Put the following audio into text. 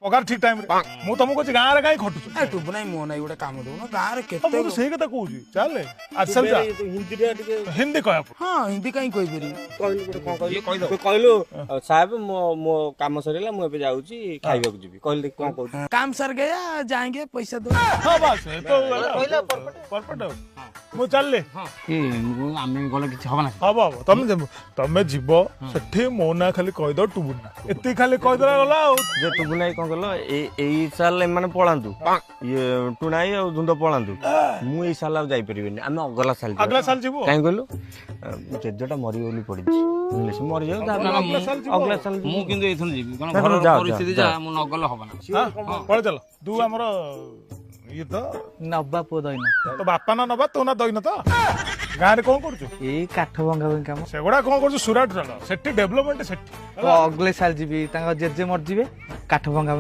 पगार ठीक टाइम रे मु तुमको कह गाँव रे कहीं खटुछ ए टुबु नाई मो नाई गोटे काम दउन गाँ रे केते तो सही कथा कहूँ चल आज चल जा हिंदी रे टिके हिंदी कह हां हिंदी कहीं कहि पेरी कहलु गोटे कोन कहलु तू कहलु साहब मो काम सरिला मु एबे जाउची खाइबा को जीबी कहलु देख कोन कहू काम सर गया जाएंगे पैसा दो हाँ बस तो परफेक्ट मु चल ले आमे गले किछ हबना हब हब तमे जीव सेठी मो ना खाली कह दो टुबुना एति खाली कह देला गला जे तू बुनाई कोन कहलो एई साल माने पळांतु ये टुनाई और धुंद पळांतु मु एई साल जाई परिबेनी आमे अगला साल जीवो काई कहलु जेजटा मरि बोली पडिछि इंग्लिश मरि जाऊ अगला साल मु किंतु एथन जीबी कोन घर परिस्थिति जा मु नगल हबना पळे चल तू हमर ये तो नब्बा पो दैन तो बापा ना नबा तो ना दइन तो गाँ रे कोन करछु एई काठ भंगा भंगी काम सेगुड़ा कोन करछु सुराट रे सेठी डेवलपमेंट सेठी अगले साल जीबी तांगा जेजे मर जीवे काठ भंगा